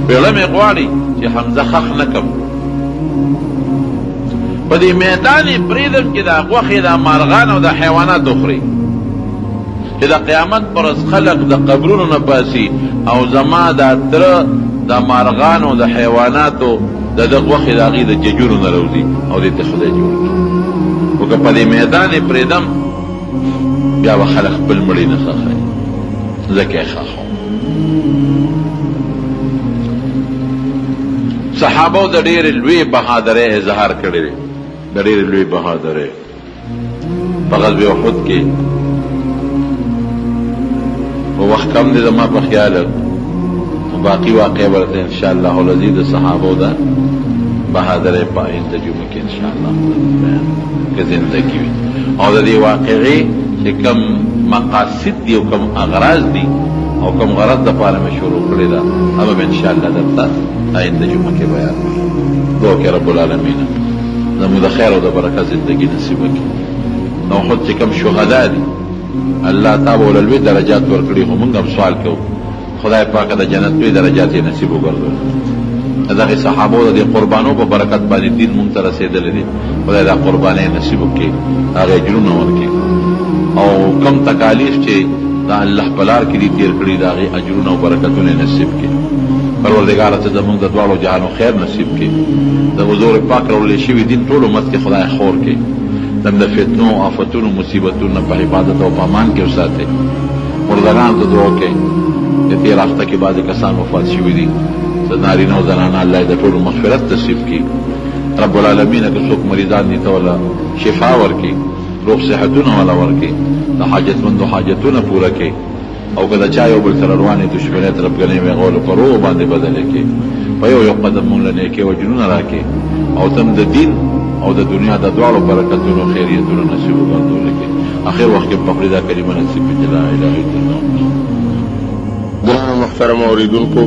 پیغله مې غواړي چې حمزه خښ نه کړم په دې میدان یې پرېږدم چې دا غوښې د مارغان او د حیواناتو خوري چې د قیامت پر ورځ خلق د قبرونو نه باسي او زما دا تره د مارغانو د حیواناتو د ده غوښې د هغې د ججونو نه راوځي او دې ته خدای جوړ کړي خو که په دې میدان یې پرېږدم بیا به خلق خپل مړي نه ښخوي ځکه یې ښخوم صحابو د ډېرې لوی بهادرۍ اظهار کړی دی د ډېرې لوی بهادرۍ په غزوه احد کې په وخت کم دی زما په خیال باقي واقع ورته انشاءالله العزیز د صحابو د بهادرۍ په آینده جمعه کې انشاءالله که زندګي وي او د دې واقعې چې کوم مقاصد دي او کوم اغراض دي او کوم غرض دپاره مې شروع کړې ده هغه به انشاءالله درته آینده جمعه کې بیان دعا کې رب العالمین زموږ د خیر او د برکت زندګي نصیب وکړي نو خود چې کوم شهدا دي الله تا به ولوي درجات ورکړي خو موږ هم سوال کوو خدای پاک د جنت لوی درجات یې نصیب وګرځوي دغه صحابو د قربانو په برکت باندې دین مونږ ته رسېدلی دی خدای دا قربانۍ نصیب وکړي هغه اجرونه ورکړي او کم تکالیف چې د الله په لار کې دي تېر کړي د هغې اجرونه او برکتونه نصیب کړي پروردګاره ته زموږ د دواړو جهانو خیر نصیب کړي د حضور پاک راوړلی شوي دین ټول امت کې خدای خور کړي دم د فتنو آفتونو مصیبتونو په حفاظت او په امان کې وساتئ مردگانو ته دعا کوئ د تېر هفته کې بعضې کسان وفات شوي دي نارینه او زنانه الله د ټولو مغفرت نصیب کړي رب العالمین که څوک مریضان دي ته وله شفا ورکړي روغ صحتونه وله ورکړي د حاجتمندو حاجتونه پوره کړي او که د چا یو بل سره روانې دشمنۍ طرفګنۍ مې غولو په روغو باندې بدلې کړي په یو یو قدم مونږ له نیکۍ وجرونه راکړي او تم د دین او د دنیا د دواړو برکتونو خیریتونو نصیب وګرځولې کړي اخر وخت کې پخپلې دا کلمه نصیب کړي چې لا اله الا الله گران محترم اوریدونکو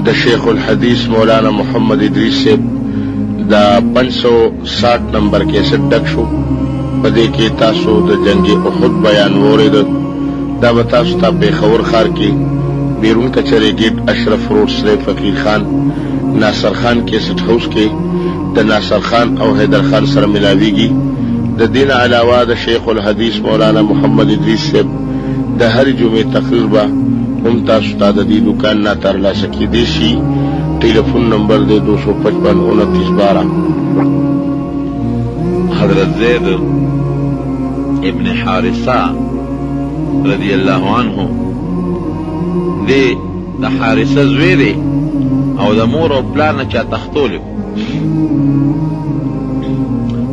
د شیخ الحدیث مولانا محمد ادریس صاحب دا 560 نمبر کیسټ ډک شو په دې کې تاسو د جنگ احد بیان واورید دا به تاسو ته پیښور ښار کې بیرون کچرې گیټ اشرف روډ سره فقیر خان ناصر خان کیسټ هاوس کې د ناصر خان او حیدر خان سره ملاویږي د دین علاوه د شیخ الحدیث مولانا محمد ادریس صاحب د هر جمعې تقریر به هم تاسو ته د دې دکان نه ترلاسه کیدی شي ټلیفون نمبر دی 255 حضرت زید ابن حارثہ رضی اللہ عنہ دی د حارثہ زوی دی او د مور او پلار نه چا تختولی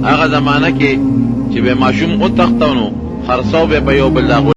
هغه زمانه کې چې به ماشوم او تختونو خرڅاو به په یو بل